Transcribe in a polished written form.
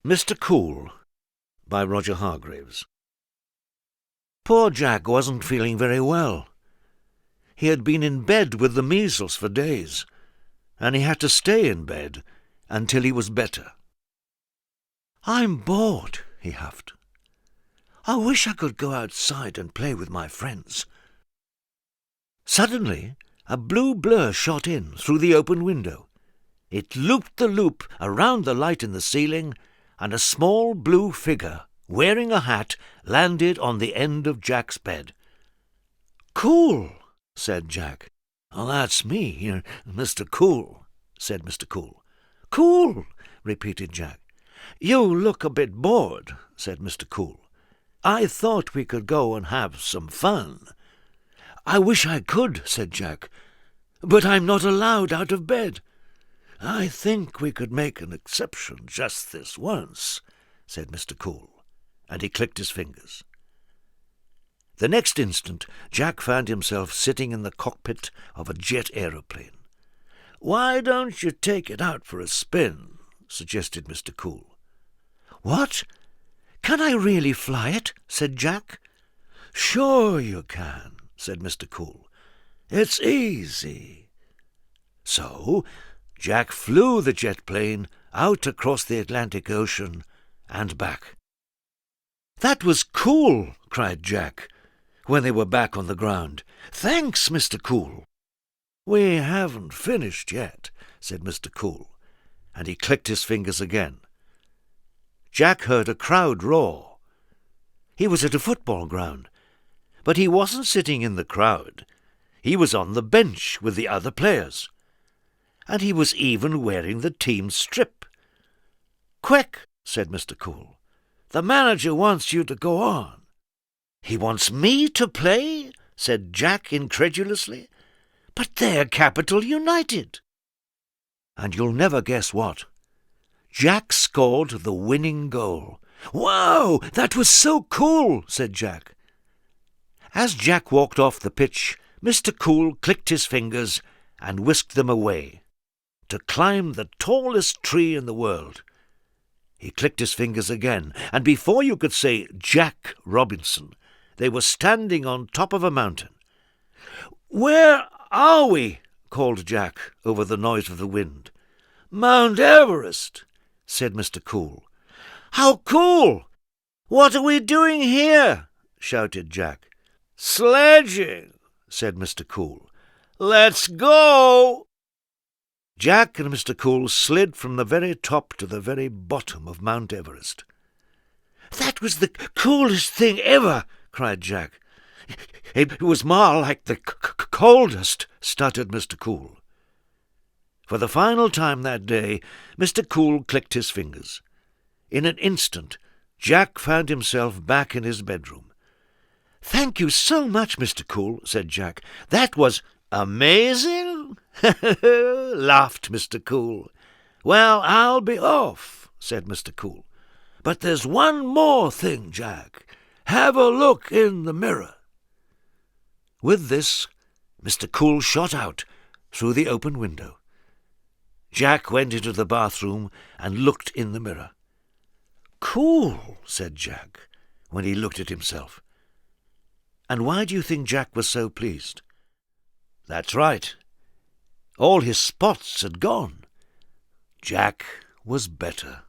Mr. Cool by Roger Hargreaves. Poor Jack wasn't feeling very well. He had been in bed with the measles for days, and he had to stay in bed until he was better. "I'm bored," he huffed. "I wish I could go outside and play with my friends." Suddenly, a blue blur shot in through the open window. It looped the loop around the light in the ceiling, and a small blue figure, wearing a hat, landed on the end of Jack's bed. "Cool," said Jack. "Oh, that's me, Mr. Cool," said Mr. Cool. "Cool," repeated Jack. "You look a bit bored," said Mr. Cool. "I thought we could go and have some fun." "I wish I could," said Jack, "but I'm not allowed out of bed." "I think we could make an exception just this once," said Mr. Cool, and he clicked his fingers. The next instant, Jack found himself sitting in the cockpit of a jet aeroplane. "Why don't you take it out for a spin?" suggested Mr. Cool. "What? Can I really fly it?" said Jack. "Sure you can," said Mr. Cool. "It's easy." So Jack flew the jet plane out across the Atlantic Ocean and back. "That was cool," cried Jack, when they were back on the ground. "Thanks, Mr. Cool." "We haven't finished yet," said Mr. Cool, and he clicked his fingers again. Jack heard a crowd roar. He was at a football ground, but he wasn't sitting in the crowd. He was on the bench with the other players, and he was even wearing the team strip. "Quick," said Mr. Cool. "The manager wants you to go on." "He wants me to play?" said Jack incredulously. "But they're Capital United." And you'll never guess what. Jack scored the winning goal. "Wow, that was so cool," said Jack. As Jack walked off the pitch, Mr. Cool clicked his fingers and whisked them away to climb the tallest tree in the world. He clicked his fingers again, and before you could say Jack Robinson, they were standing on top of a mountain. "Where are we?" called Jack over the noise of the wind. "Mount Everest," said Mr. Cool. "How cool! What are we doing here?" shouted Jack. "Sledging," said Mr. Cool. "Let's go!" Jack and Mr. Cool slid from the very top to the very bottom of Mount Everest. "That was the coolest thing ever!" cried Jack. "It was more like the coldest," stuttered Mr. Cool. For the final time that day, Mr. Cool clicked his fingers. In an instant, Jack found himself back in his bedroom. "Thank you so much, Mr. Cool," said Jack. "That was amazing!" laughed Mr. Cool. "Well, I'll be off," said Mr. Cool. "But there's one more thing, Jack. Have a look in the mirror." With this, Mr. Cool shot out through the open window. Jack went into the bathroom and looked in the mirror. "Cool," said Jack, when he looked at himself. And why do you think Jack was so pleased? That's right. All his spots had gone. Jack was better.